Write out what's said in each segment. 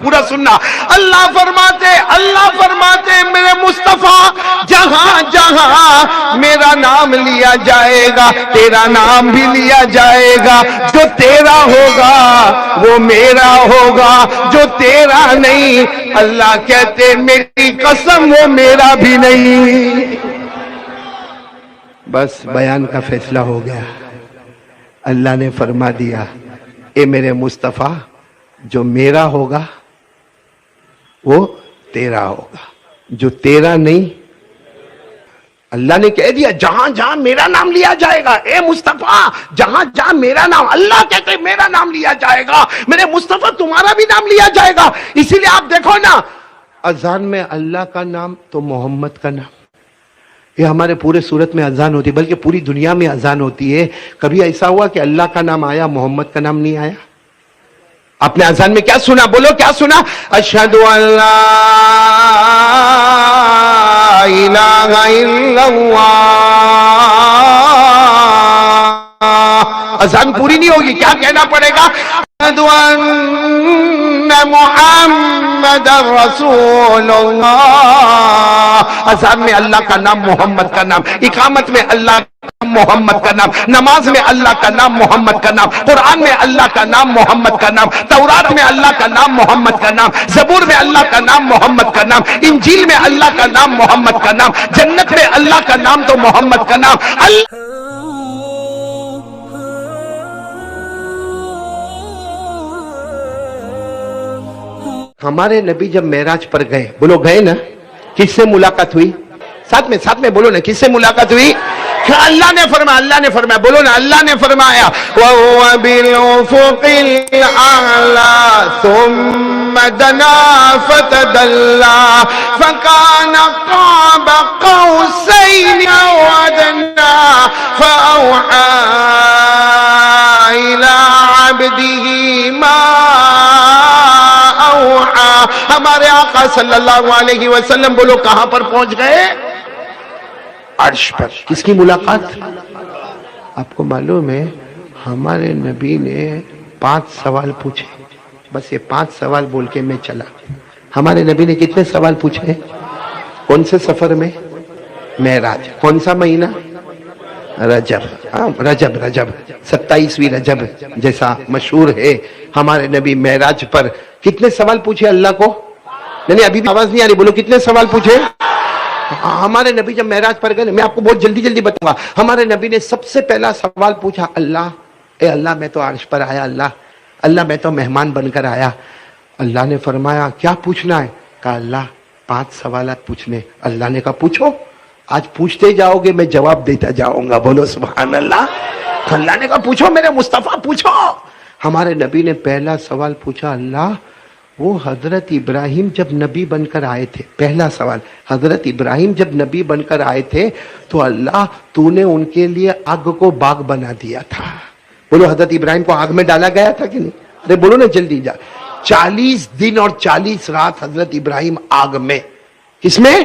پورا سننا. اللہ فرماتے میرے مصطفیٰ جہاں جہاں میرا نام لیا جائے گا تیرا نام بھی لیا جائے گا. جو تیرا ہوگا وہ میرا ہوگا, جو تیرا نہیں اللہ کہتے میری قسم وہ میرا بھی نہیں. بس بیان کا فیصلہ ہو گیا. اللہ نے فرما دیا اے میرے مصطفیٰ جو میرا ہوگا وہ تیرا ہوگا, جو تیرا نہیں. اللہ نے کہہ دیا جہاں جہاں میرا نام لیا جائے گا, اے مصطفیٰ جہاں جہاں میرا نام, اللہ کہتے میرا نام لیا جائے گا, میرے مصطفیٰ تمہارا بھی نام لیا جائے گا. اسی لیے آپ دیکھو نا اذان میں اللہ کا نام تو محمد کا نام, یہ ہمارے پورے صورت میں اذان ہوتی ہے, بلکہ پوری دنیا میں اذان ہوتی ہے. کبھی ایسا ہوا کہ اللہ کا نام آیا محمد کا نام نہیں آیا؟ آپ نے اذان میں کیا سنا؟ بولو کیا سنا؟ اشہد ان لا الہ الا اللہ. اذان پوری نہیں ہوگی, کیا کہنا پڑے گا؟ اشہد ان محمد رسول اللہ. اذان میں اللہ کا نام محمد کا نام, اقامت میں اللہ محمد کا نام, نماز میں اللہ کا نام محمد کا نام, قرآن میں اللہ کا نام محمد کا نام, تورات میں اللہ کا نام محمد کا نام, زبور میں اللہ کا نام محمد کا نام, انجیل میں اللہ کا نام محمد کا نام, جنت میں اللہ کا نام تو محمد کا نام. ہمارے نبی جب معراج پر گئے, بولو گئے نا, کس سے ملاقات ہوئی؟ ساتھ میں بولو نا, کس سے ملاقات ہوئی؟ اللہ نے فرمایا, بولو نا, اللہ نے فرمایا وَهُوَ بِالْأُفُقِ الْأَعْلَى ثُمَّ دَنَا فَتَدَلَّى فَكَانَ قَابَ قَوْسَيْنِ أَوْ أَدْنَى فَأَوْحَى إِلَى عَبْدِهِ مَا أَوْحَى. ہمارے آقا صلی اللہ علیہ وسلم بولو کہاں پر پہنچ گئے؟ عرش پر. کس کی ملاقات؟ آپ کو معلوم ہے ہمارے نبی نے 5 سوال پوچھے, بس یہ 5 سوال بول کے میں چلا. ہمارے نبی نے کتنے سوال پوچھے؟ کون سے سفر میں؟ معراج. کون سا مہینہ؟ رجب. 27ویں رجب جیسا مشہور ہے. ہمارے نبی معراج پر کتنے سوال پوچھے اللہ کو؟ نہیں ابھی بھی آواز نہیں آ رہی, بولو کتنے سوال پوچھے؟ ہمارے نبی جب معراج پر گئے, میں آپ کو بہت جلدی بتاؤں گا. ہمارے نبی نے سب سے پہلا سوال پوچھا اللہ, اے اللہ میں تو عرش پر آیا, اللہ میں تو مہمان بن کر آیا. اللہ نے فرمایا کیا پوچھنا ہے؟ کہا اللہ 5 سوالات پوچھنے. اللہ نے کہا پوچھو, آج پوچھتے جاؤ گے میں جواب دیتا جاؤں گا. بولو سبحان اللہ. اللہ نے کہا پوچھو میرے مصطفیٰ پوچھو. ہمارے نبی نے پہلا سوال پوچھا اللہ وہ حضرت ابراہیم جب نبی بن کر آئے تھے, پہلا سوال, حضرت ابراہیم جب نبی بن کر آئے تھے تو اللہ تو نے ان کے لیے آگ کو باغ بنا دیا تھا. بولو حضرت ابراہیم کو آگ میں ڈالا گیا تھا کہ نہیں؟ ارے بولو نا جلدی جا. 40 دن اور 40 رات حضرت ابراہیم آگ میں. کس میں؟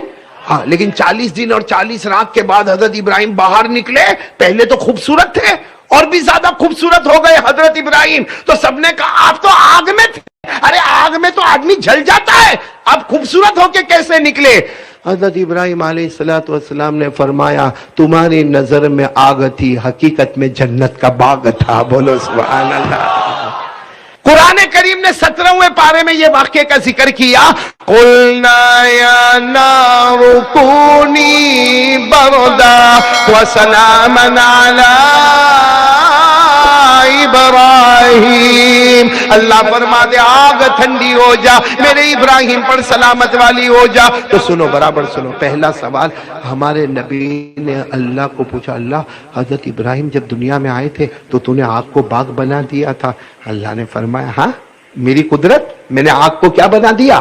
ہاں, لیکن 40 دن اور 40 رات کے بعد حضرت ابراہیم باہر نکلے. پہلے تو خوبصورت تھے اور بھی زیادہ خوبصورت ہو گئے حضرت ابراہیم. تو سب نے کہا آپ تو آگ میں تھے. ارے آگ میں تو آدمی جل جاتا ہے, اب خوبصورت ہو کے کیسے نکلے؟ حضرت ابراہیم علیہ السلام نے فرمایا تمہاری نظر میں آگ تھی, حقیقت میں جنت کا باغ تھا. بولو سبحان اللہ. قرآن کریم نے 17ویں پارے میں یہ واقعے کا ذکر کیا. قُلْنَا يَا نَارُ كُونِي بَرْدًا وَسَلَامًا عَلَىٰ ابراہیم. اللہ فرما دے آگ ٹھنڈی ہو جا, میرے ابراہیم پر سلامت والی ہو جا. تو سنو, برابر سنو. پہلا سوال ہمارے نبی نے اللہ کو پوچھا اللہ حضرت ابراہیم جب دنیا میں آئے تھے تو تو نے آگ کو باغ بنا دیا تھا. اللہ نے فرمایا ہاں میری قدرت, میں نے آگ کو کیا بنا دیا.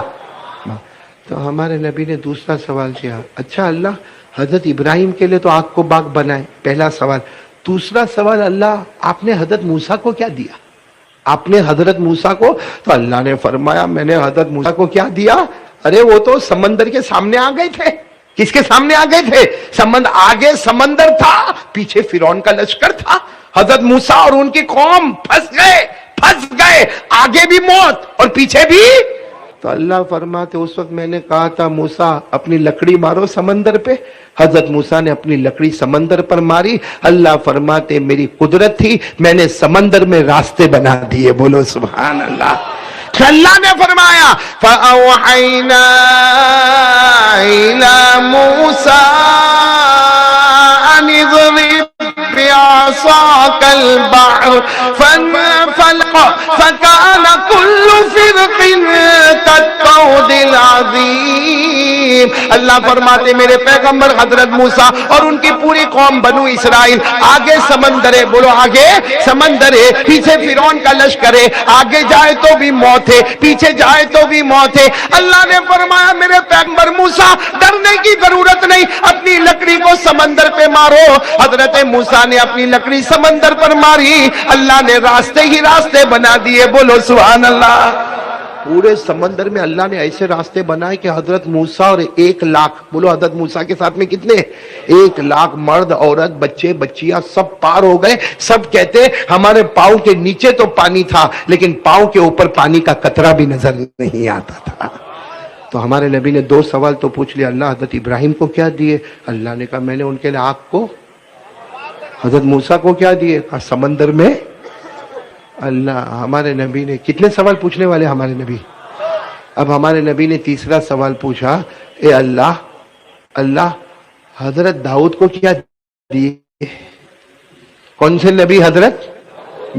تو ہمارے نبی نے دوسرا سوال کیا اچھا اللہ حضرت ابراہیم کے لیے تو آگ کو باغ بنائے, پہلا سوال. دوسرا سوال اللہ آپ نے حضرت موسیٰ کو کیا دیا؟ آپ نے حضرت موسیٰ کو, تو اللہ نے فرمایا میں نے حضرت موسیٰ کو کیا دیا؟ ارے وہ تو سمندر کے سامنے آ گئے تھے. کس کے سامنے آ گئے تھے؟ آگے سمندر تھا, پیچھے فرعون کا لشکر تھا. حضرت موسیٰ اور ان کی قوم پھنس گئے. آگے بھی موت اور پیچھے بھی تو اللہ فرماتے اس وقت میں نے کہا تھا موسیٰ اپنی لکڑی مارو سمندر پہ. حضرت موسیٰ نے اپنی لکڑی سمندر پر ماری. اللہ فرماتے میری قدرت تھی, میں نے سمندر میں راستے بنا دیے. بولو سبحان اللہ. اللہ نے فرمایا فَأَوْحَيْنَا إِلَى مُوسَىٰ أَنِ اضْرِبْ بِعَصَاكَ الْبَحْرَ فَانفَلَقَ فَكَانَ كُلُّ فِرْقٍ كَالطَّوْدِ الْعَظِيمِ. اللہ فرماتے میرے پیغمبر حضرت موسیٰ اور ان کی پوری قوم بنو اسرائیل آگے سمندر ہے. بولو آگے سمندر ہے, پیچھے فرعون کا لشکر ہے. آگے جائے تو بھی موت ہے, پیچھے جائے تو بھی موت ہے. اللہ نے فرمایا میرے پیغمبر موسیٰ ڈرنے کی ضرورت نہیں, اپنی لکڑی کو سمندر پہ مارو. حضرت موسیٰ نے اپنی لکڑی سمندر پر ماری, اللہ نے راستے ہی راستے بنا دیے. بولو سبحان اللہ. پورے سمندر میں اللہ نے ایسے راستے بنائے کہ حضرت موسیٰ اور 1,00,000, بولو حضرت موسیٰ کے ساتھ میں کتنے, 1,00,000 مرد عورت بچے بچیاں سب پار ہو گئے. سب کہتے ہمارے پاؤں کے نیچے تو پانی تھا لیکن پاؤں کے اوپر پانی کا قطرہ بھی نظر نہیں آتا تھا. تو ہمارے نبی نے 2 سوال تو پوچھ لیا. اللہ حضرت ابراہیم کو کیا دیے؟ اللہ نے کہا میں نے ان کے لیے آگ کو. حضرت موسیٰ کو کیا دیے؟ کہا سمندر میں. اللہ ہمارے نبی نے کتنے سوال پوچھنے والے ہمارے نبی. اب ہمارے نبی نے تیسرا سوال پوچھا, اے اللہ اللہ حضرت داؤد کو کیا دیے؟ کون سے نبی؟ حضرت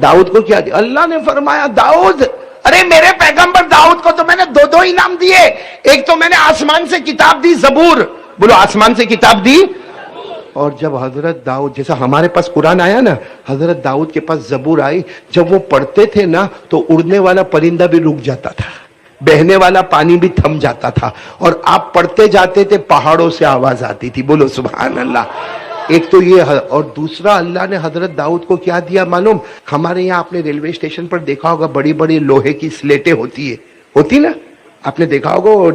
داؤد کو کیا دیا؟ اللہ نے فرمایا داؤد, ارے میرے پیغمبر داؤد کو تو میں نے 2 انعام دیے. ایک تو میں نے آسمان سے کتاب دی زبور. بولو آسمان سے کتاب دی. اور جب حضرت داؤد, جیسا ہمارے پاس قرآن آیا نا, حضرت داؤد کے پاس زبور آئی. جب وہ پڑھتے تھے نا تو اڑنے والا پرندہ بھی رک جاتا تھا, بہنے والا پانی بھی تھم جاتا تھا, اور آپ پڑھتے جاتے تھے پہاڑوں سے آواز آتی تھی. بولو سبحان اللہ. ایک تو یہ, اور دوسرا اللہ نے حضرت داؤد کو کیا دیا معلوم؟ ہمارے یہاں آپ نے ریلوے اسٹیشن پر دیکھا ہوگا بڑی بڑی لوہے کی سلیٹیں ہوتی نا, آپ نے دیکھا ہوگا. اور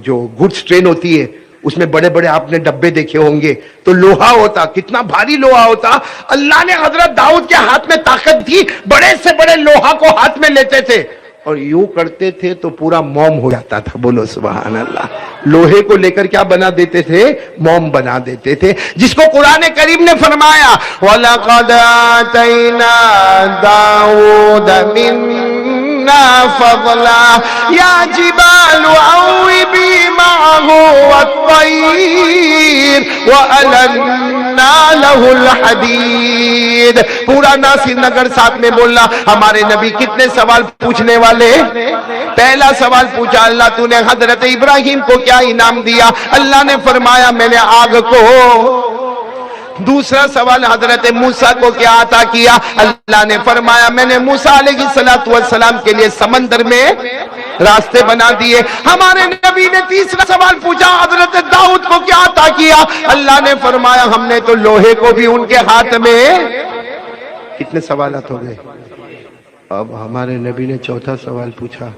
جو گڈس ٹرین ہوتی ہے اس میں بڑے بڑے آپ نے ڈبے دیکھے ہوں گے, تو لوہا ہوتا, کتنا بھاری لوہا ہوتا. اللہ نے حضرت داؤد کے ہاتھ میں طاقت دی, بڑے سے بڑے لوہا کو ہاتھ میں لیتے تھے اور یوں کرتے تھے تو پورا موم ہو جاتا تھا. بولو سبحان اللہ. لوہے کو لے کر کیا بنا دیتے تھے؟ موم بنا دیتے تھے. جس کو قرآن کریم نے فرمایا وَلَقَدْ آتَيْنَا دَاوُودَ مِنَّا فَضْلًا يَا جِبَالُ أَوِّبِي مَعَهُ وَالطَّيْرَ وَأَلَنَّا لَهُ الْحَدِيدَ. پورا ناصر نگر ساتھ میں بولنا. ہمارے نبی کتنے سوال پوچھنے والے؟ پہلا سوال پوچھا اللہ تو نے حضرت ابراہیم کو کیا انعام دیا؟ اللہ نے فرمایا میں نے آگ کو. دوسرا سوال حضرت موسیٰ کو کیا عطا کیا؟ اللہ نے فرمایا میں نے موسیٰ علیہ السلام کے لیے سمندر میں راستے بنا دیے. ہمارے نبی نے تیسرا سوال پوچھا حضرت داؤد کو کیا عطا کیا؟ اللہ نے فرمایا ہم نے تو لوہے کو بھی ان کے ہاتھ میں. کتنے سوالات ہو گئے؟ اب ہمارے نبی نے چوتھا سوال پوچھا,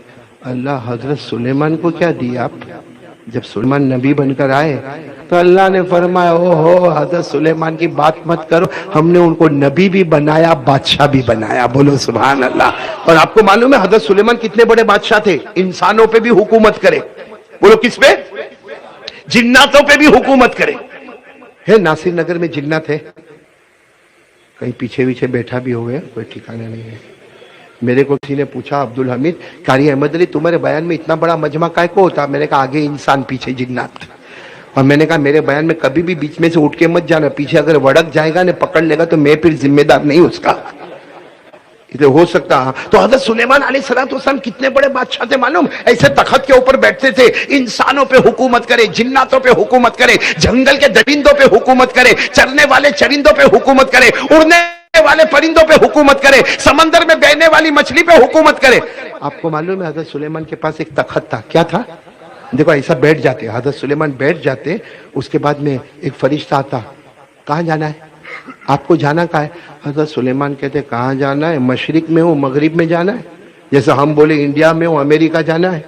اللہ حضرت سلیمان کو کیا دیا آپ؟ جب سلیمان نبی بن کر آئے تو اللہ نے فرمایا او ہو حضرت سلیمان کی بات مت کرو, ہم نے ان کو نبی بھی بنایا بادشاہ بھی بنایا. بولو سبحان اللہ. اور آپ کو معلوم ہے حضرت سلیمان کتنے بڑے بادشاہ تھے؟ انسانوں پہ بھی حکومت کرے. بولو کس پہ؟ جناتوں پہ بھی حکومت کرے. ہے ناصر نگر میں جنات ہے, کہیں پیچھے پیچھے بیٹھا بھی ہوئے, کوئی ٹھکانا نہیں ہے. میرے کو کسی نے پوچھا عبدالحمید قاری احمد علی تمہارے بیان میں اتنا بڑا مجمع کائے کو ہوتا؟ میں نے کہا آگے انسان پیچھے جنات. اور میں نے کہا میرے بیان میں کبھی بھی بیچ میں سے اٹھ کے مت جانا, پیچھے اگر وڑک جائے گا نے پکڑ لے گا تو میں پھر ذمہ دار نہیں اس کا. ہو سکتا. تو حضرت سلیمان علیہ السلام کتنے بڑے بادشاہ تھے معلوم؟ ایسے تخت کے اوپر بیٹھتے تھے, انسانوں پہ حکومت کرے, جناتوں پہ حکومت کرے, جنگل کے درندوں پہ حکومت کرے, چرنے والے چرندوں پہ حکومت کرے, اڑنے والے پرندوں پہ حکومت کرے, سمندر میں بہنے والی مچھلی پہ حکومت کرے. آپ کو معلوم ہے حضرت سلیمان کے پاس ایک تخت تھا. کیا تھا؟ دیکھو ایسا بیٹھ جاتے, حضرت سلیمان بیٹھ جاتے, اس کے بعد میں ایک فرشتہ آتا, کہاں جانا ہے آپ کو؟ جانا کہاں ہے؟ حضرت سلیمان کہتے کہاں جانا ہے؟ مشرق میں ہوں مغرب میں جانا ہے, جیسے ہم بولے انڈیا میں ہوں امریکہ جانا ہے.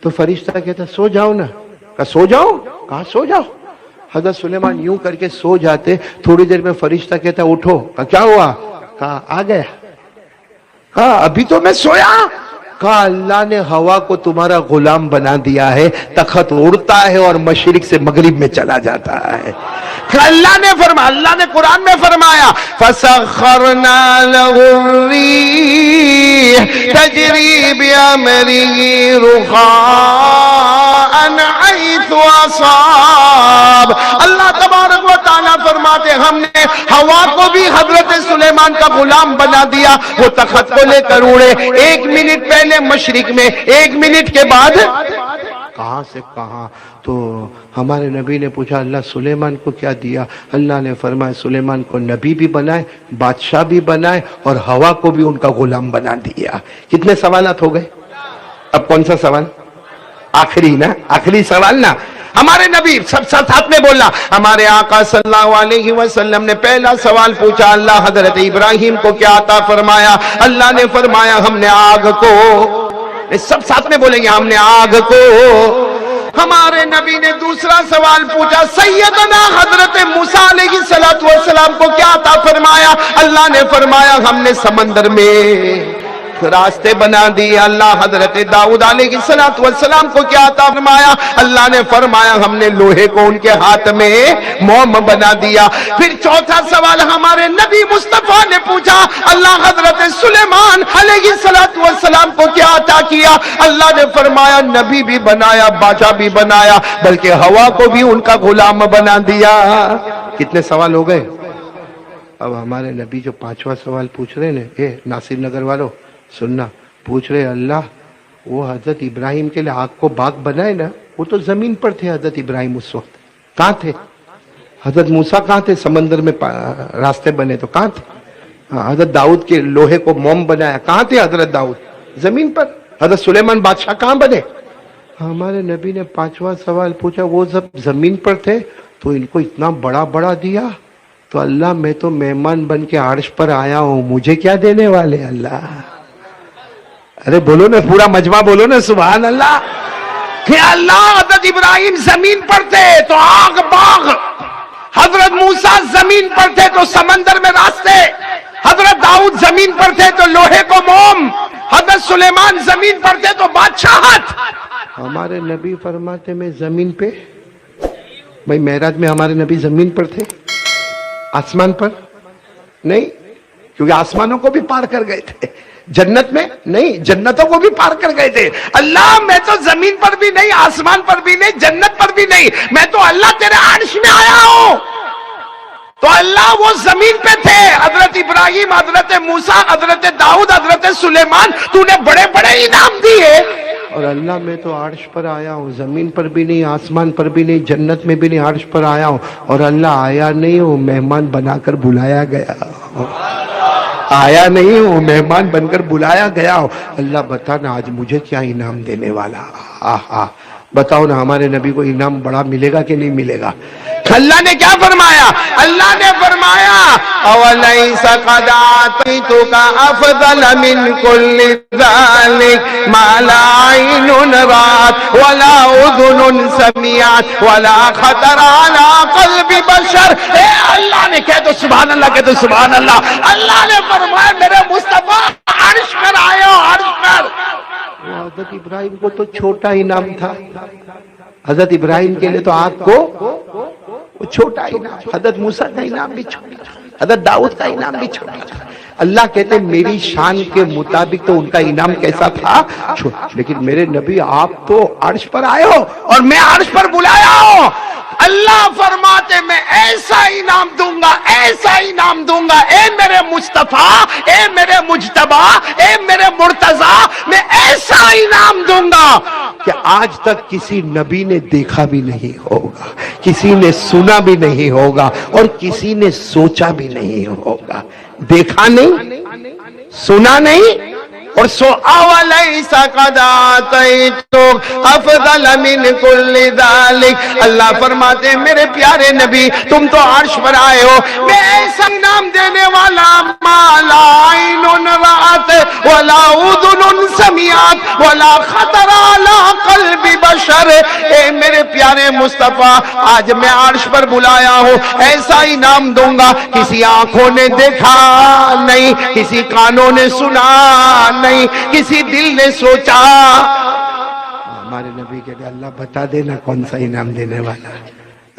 تو فرشتہ کہتا سو جاؤ نا. کہا سو جاؤ؟ کہا سو جاؤ. حضرت سلیمان یوں کر کے سو جاتے, تھوڑی دیر میں فرشتہ کہتا اٹھو. کہا کیا ہوا؟ کہا آ گیا. کہا ابھی تو میں سویا. کہا اللہ نے ہوا کو تمہارا غلام بنا دیا ہے، تخت اڑتا ہے اور مشرق سے مغرب میں چلا جاتا ہے۔ پھر اللہ نے فرمایا، اللہ نے قرآن میں فرمایا فَسَخَّرْنَا لَهُ الرِّيحَ تَجْرِي بِأَمْرِهِ رُخَاءً حَيْثُ أَصَابَ۔ اللہ تبارک و تعالیٰ فرماتے ہم نے ہوا کو بھی حضرت سلیمان کا غلام بنا دیا، وہ تخت کو لے کر اڑے، 1 منٹ پہلے مشرق میں، 1 منٹ کے بعد کہاں سے کہاں۔ تو ہمارے نبی نے پوچھا اللہ سلیمان کو کیا دیا؟ اللہ نے فرمایا سلیمان کو نبی بھی بنائے، بادشاہ بھی بنائے، اور ہوا کو بھی ان کا غلام بنا دیا۔ کتنے سوالات ہو گئے؟ اب کون سا سوال؟ آخری نا، آخری سوال نا۔ ہمارے نبی سب ساتھ میں بولا، ہمارے آقا صلی اللہ علیہ وسلم نے پہلا سوال پوچھا اللہ حضرت ابراہیم کو کیا عطا فرمایا؟ اللہ نے فرمایا ہم نے آگ کو، سب ساتھ میں بولیں گے ہم نے آگ کو۔ ہمارے نبی نے دوسرا سوال پوچھا سیدنا حضرت موسیٰ علیہ السلام کو کیا عطا فرمایا؟ اللہ نے فرمایا ہم نے سمندر میں راستے بنا دیے۔ اللہ حضرت داؤد علیہ السلام کو کیا عطا فرمایا؟ اللہ نے فرمایا ہم نے لوہے کو ان کے ہاتھ میں موم بنا دیا۔ پھر چوتھا سوال ہمارے نبی مصطفیٰ نے پوچھا اللہ حضرت سلیمان علیہ السلام کو کیا عطا کیا؟ اللہ نے فرمایا نبی بھی بنایا، بادشاہ بھی بنایا، بلکہ ہوا کو بھی ان کا غلام بنا دیا۔ کتنے سوال ہو گئے؟ اب ہمارے نبی جو 5واں سوال پوچھ رہے ہیں، اے ناصر نگر والوں سننا، پوچھ رہے اللہ وہ حضرت ابراہیم کے لئے آگ کو باغ بنائے نا، وہ تو زمین پر تھے حضرت ابراہیم اس وقت، کہاں تھے؟ حضرت موسیٰ کہاں تھے؟ سمندر میں راستے بنے تو کہاں تھے؟ حضرت داؤد کے لوہے کو موم بنایا، کہاں تھے حضرت داؤد؟ زمین پر۔ حضرت سلیمان بادشاہ کہاں بنے؟ ہمارے نبی نے 5واں سوال پوچھا وہ سب زمین پر تھے تو ان کو اتنا بڑا بڑا دیا؟ تو اللہ میں تو مہمان بن کے عرش پر آیا ہوں، مجھے کیا دینے والے اللہ؟ ارے بولو نا، پورا مجمع بولو نا سبحان اللہ۔ کہ اللہ حضرت ابراہیم زمین پر تھے تو آگ باغ، حضرت موسیٰ زمین پر تھے تو سمندر میں راستے، حضرت داؤد زمین پر تھے تو لوہے کو موم، حضرت سلیمان زمین پر تھے تو بادشاہت۔ ہمارے نبی فرماتے میں زمین پہ، بھائی معراج میں ہمارے نبی زمین پر تھے، آسمان پر نہیں، کیونکہ آسمانوں کو بھی پار کر گئے تھے، جنت میں نہیں، جنتوں کو بھی پار کر گئے تھے۔ اللہ میں تو زمین پر بھی نہیں، آسمان پر بھی نہیں، جنت پر بھی نہیں، میں تو اللہ تیرے عرش میں آیا ہوں۔ تو اللہ وہ زمین پہ تھے، حضرت ابراہیم، حضرت موسیٰ، حضرت داؤد، حضرت سلیمان، تو نے بڑے بڑے انعام دیے، اور اللہ میں تو عرش پر آیا ہوں، زمین پر بھی نہیں، آسمان پر بھی نہیں، جنت میں بھی نہیں، عرش پر آیا ہوں، اور اللہ آیا نہیں ہوں، مہمان بنا کر بلایا گیا، آیا نہیں ہوں، مہمان بن کر بلایا گیا ہوں۔ اللہ بتا نا آج مجھے کیا انعام دینے والا؟ بتاؤ نا ہمارے نبی کو انعام بڑا ملے گا کہ نہیں ملے گا؟ اللہ نے کیا فرمایا؟ اللہ نے فرمایا اَوَلَيْسَ قَدْ أَعْطَيْتُكَ أَفْضَلَ مِنْ كُلِّ ذَلِكَ مَا لَا عَيْنٌ رَأَتْ وَلَا أُذُنٌ سَمِعَتْ وَلَا خَطَرَ عَلَى قَلْبِ بَشَرٍ۔ اے اللہ نے کہہ دو سبحان اللہ، کہہ دو سبحان اللہ۔ اللہ نے فرمایا میرے مصطفیٰ عرش پر آئے ہو، عرش پر۔ حضرت ابراہیم کو تو چھوٹا انعام تھا، حضرت ابراہیم کے لیے تو آگ کو وہ چھوٹا انعام، حضرت موسیٰ کا انعام بھی چھوٹا، حضرت داؤد کا انعام بھی چھوٹا۔ اللہ کہتے میری شان کے مطابق تو ان کا انعام کیسا تھا؟ لیکن میرے نبی آپ تو عرش پر آئے ہو اور میں عرش پر بلایا ہوں۔ اللہ فرماتے میں ایسا انعام دوں گا، ایسا انعام دوں گا، اے میرے مصطفیٰ، اے میرے مجتبی، اے میرے مرتضی، میں ایسا انعام دوں گا کہ آج تک کسی نبی نے دیکھا بھی نہیں ہوگا، کسی نے سنا بھی نہیں ہوگا، اور کسی نے سوچا بھی نہیں ہوگا۔ دیکھا نہیں، سنا نہیں، اور سو اَوَلَيْسَ قَدْ أَعْطَيْتُكَ أَفْضَلَ مِنْ كُلِّ ذَلِكَ۔ اللہ فرماتے ہیں میرے پیارے نبی تم تو عرش پر آئے ہو، میں ایسا انعام دینے والا مَا لَا عَيْنٌ رَأَتْ وَلَا أُذُنٌ سَمِعَتْ وَلَا خَطَرَ عَلَى قَلْبِ بَشَرٍ۔ محشر اے میرے پیارے مصطفیٰ آج میں عرش پر بلایا ہوں، ایسا انعام دوں گا کسی آنکھوں نے دیکھا نہیں، کسی کانوں نے سنا نہیں، کسی دل نے سوچا۔ ہمارے نبی کہتے اللہ بتا دینا کون سا انعام دینے والا ہے۔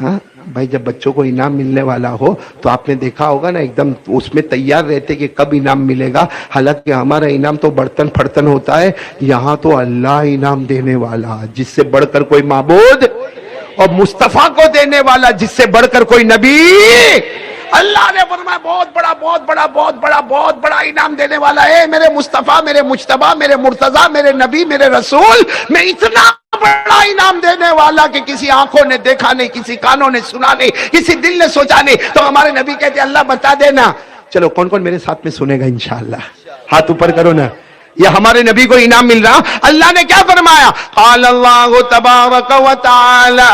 ہاں بھائی جب بچوں کو انعام ملنے والا ہو تو آپ نے دیکھا ہوگا نا ایک دم اس میں تیار رہتے کہ کب انعام ملے گا، حالانکہ ہمارا انعام تو برتن پھڑتن ہوتا ہے، یہاں تو اللہ انعام دینے والا جس سے بڑھ کر کوئی معبود، اور مصطفیٰ کو دینے والا جس سے بڑھ کر کوئی نبی۔ اللہ نے فرمایا بہت بڑا بہت بڑا بہت بڑا بہت بڑا انعام دینے والا ہے میرے مصطفیٰ، میرے مجتبیٰ، میرے مرتضیٰ، میرے نبی، میرے رسول، میں اتنا بڑا انعام دینے والا کہ کسی آنکھوں نے دیکھا نہیں، کسی کانوں نے سنا نہیں، کسی دل نے سوچا نہیں۔ تو ہمارے نبی کہتے اللہ بتا دینا۔ چلو کون کون میرے ساتھ میں سنے گا انشاءاللہ؟ ہاتھ اوپر کرو نا۔ یہ ہمارے نبی کو انعام مل رہا، اللہ نے کیا فرمایا؟ قال اللہ تبارک و تعالی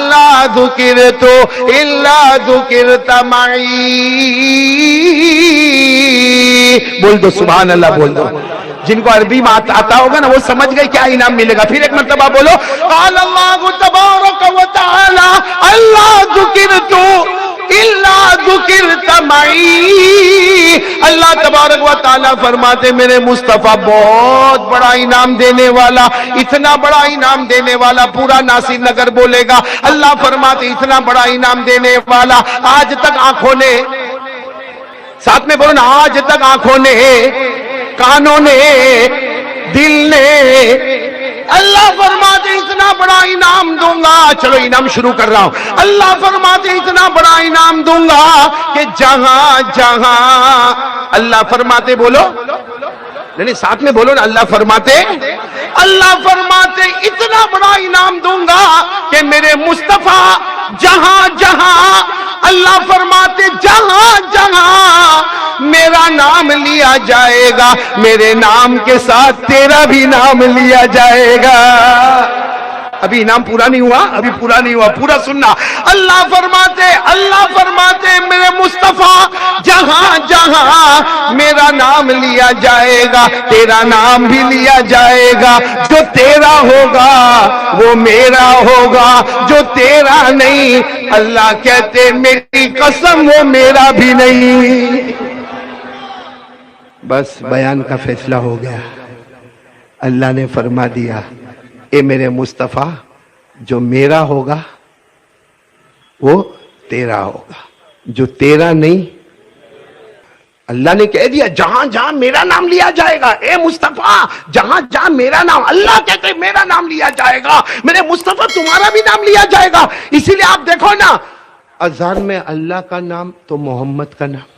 لا ذکرت الا ذکرت معی۔ بول دو سبحان اللہ، بول دو۔ جن کو عربی میں آتا ہوگا نا وہ سمجھ گئے کیا انعام ملے گا۔ پھر ایک مرتبہ بولو قال اللہ تبارک و تعالی اللہ ذکرت الا ذکرت معی۔ اللہ تبارک و تعالیٰ فرماتے میرے مصطفیٰ بہت بڑا انعام دینے والا، اتنا بڑا انعام دینے والا پورا ناصر نگر بولے گا۔ اللہ فرماتے اتنا بڑا انعام دینے والا آج تک آنکھوں نے، ساتھ میں بولو نا، آج تک آنکھوں نے، کانوں نے، دل نے، اللہ فرماتے اتنا بڑا انعام دوں گا۔ چلو انعام شروع کر رہا ہوں۔ اللہ فرماتے اتنا بڑا انعام دوں گا کہ جہاں جہاں، اللہ فرماتے بولو نہیں ساتھ میں بولو نا، اللہ فرماتے اتنا بڑا انعام دوں گا کہ میرے مصطفیٰ جہاں جہاں، اللہ فرماتے جہاں جہاں میرا نام لیا جائے گا میرے نام کے ساتھ تیرا بھی نام لیا جائے گا۔ ابھی انعام پورا نہیں ہوا، ابھی پورا نہیں ہوا، پورا سننا۔ اللہ فرماتے میرے مصطفیٰ جہاں جہاں میرا نام لیا جائے گا تیرا نام بھی لیا جائے گا۔ جو تیرا ہوگا وہ میرا ہوگا، جو تیرا نہیں اللہ کہتے میری قسم وہ میرا بھی نہیں۔ بس بیان کا فیصلہ ہو گیا۔ اللہ نے فرما دیا اے میرے مصطفیٰ جو میرا ہوگا وہ تیرا ہوگا، جو تیرا نہیں۔ اللہ نے کہہ دیا جہاں جہاں میرا نام لیا جائے گا، اے مصطفیٰ جہاں جہاں میرا نام، اللہ کہتے میرا نام لیا جائے گا، میرے مصطفیٰ تمہارا بھی نام لیا جائے گا۔ اسی لیے آپ دیکھو نا اذان میں اللہ کا نام تو محمد کا نام،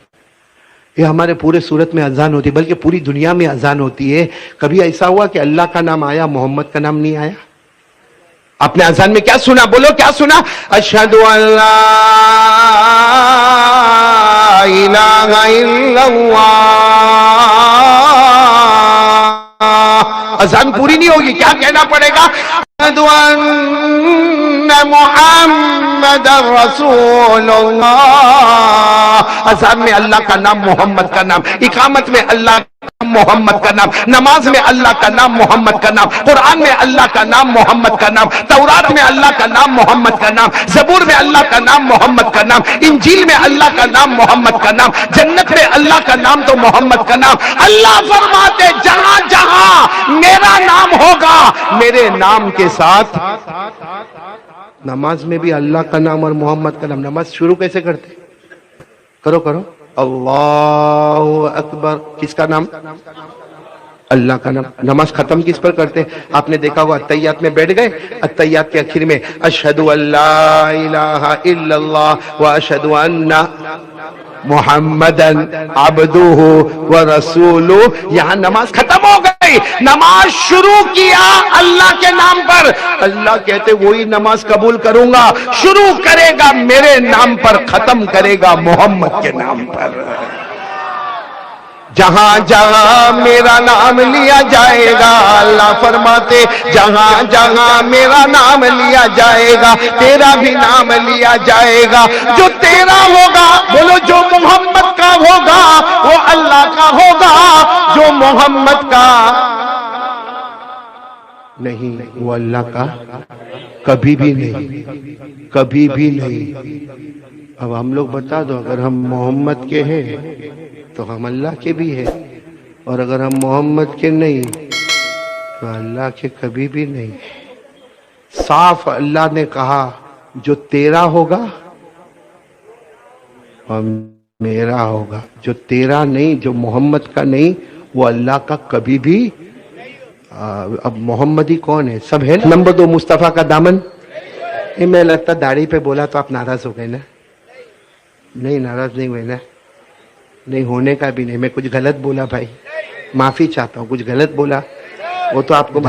یہ ہمارے پورے سورت میں اذان ہوتی ہے، بلکہ پوری دنیا میں اذان ہوتی ہے۔ کبھی ایسا ہوا کہ اللہ کا نام آیا محمد کا نام نہیں آیا؟ آپ نے اذان میں کیا سنا؟ بولو کیا سنا؟ اشہد ان لا الہ الا اللہ۔ اذان پوری نہیں ہوگی، کیا کہنا پڑے گا؟ اشہد ان محمد رسول اللہ۔ اذان میں اللہ کا نام محمد کا نام، اقامت میں اللہ محمد کا نام، نماز میں اللہ کا نام محمد کا نام، قرآن میں اللہ کا نام محمد کا نام، تورات میں اللہ کا نام محمد کا نام، زبور میں اللہ کا نام محمد کا نام، انجیل میں اللہ کا نام محمد کا نام، جنت میں اللہ کا نام تو محمد کا نام۔ اللہ فرماتے جہاں جہاں میرا نام ہوگا میرے نام کے ساتھ۔ نماز میں بھی اللہ کا نام اور محمد کا نام۔ نماز شروع کیسے کرتے؟ کرو اللہ اکبر، کس کا نام؟ اللہ کا نام۔ نماز ختم کس پر کرتے؟ آپ نے دیکھا ہوگا اتحیات میں بیٹھ گئے، اتحیات کے آخر میں اشہد ان لا الہ الا اللہ واشہد ان محمدن عبدہ ورسولہ۔ یہاں نماز ختم ہو گئی، نماز شروع کیا اللہ کے نام پر، اللہ کہتے وہی نماز قبول کروں گا، شروع کرے گا میرے نام پر، ختم کرے گا محمد کے نام پر۔ جہاں جہاں میرا نام لیا جائے گا، اللہ فرماتے جہاں جہاں میرا نام لیا جائے گا تیرا بھی نام لیا جائے گا۔ جو تیرا ہوگا، بولو جو محمد کا ہوگا وہ اللہ کا ہوگا، جو محمد کا نہیں، وہ اللہ کا کبھی بھی نہیں، کبھی بھی نہیں۔ اب ہم لوگ بتا دو، اگر ہم محمد کے ہیں تو ہم اللہ کے بھی ہیں، اور اگر ہم محمد کے نہیں تو اللہ کے کبھی بھی نہیں۔ صاف اللہ نے کہا جو تیرا ہوگا اور میرا ہوگا، جو تیرا نہیں، جو محمد کا نہیں، وہ اللہ کا کبھی بھی۔ اب محمدی کون ہے؟ سب ہے۔ نمبر 2 مصطفیٰ کا دامن۔ میں لگتا داڑھی پہ بولا تو آپ ناراض ہو گئے نا؟ نہیں ناراض نہیں ہوئے نا؟ نہیں ہونے کا بھی نہیں۔ میں کچھ غلط بولا بھائی، معافی چاہتا ہوں، کچھ غلط بولا وہ تو آپ کو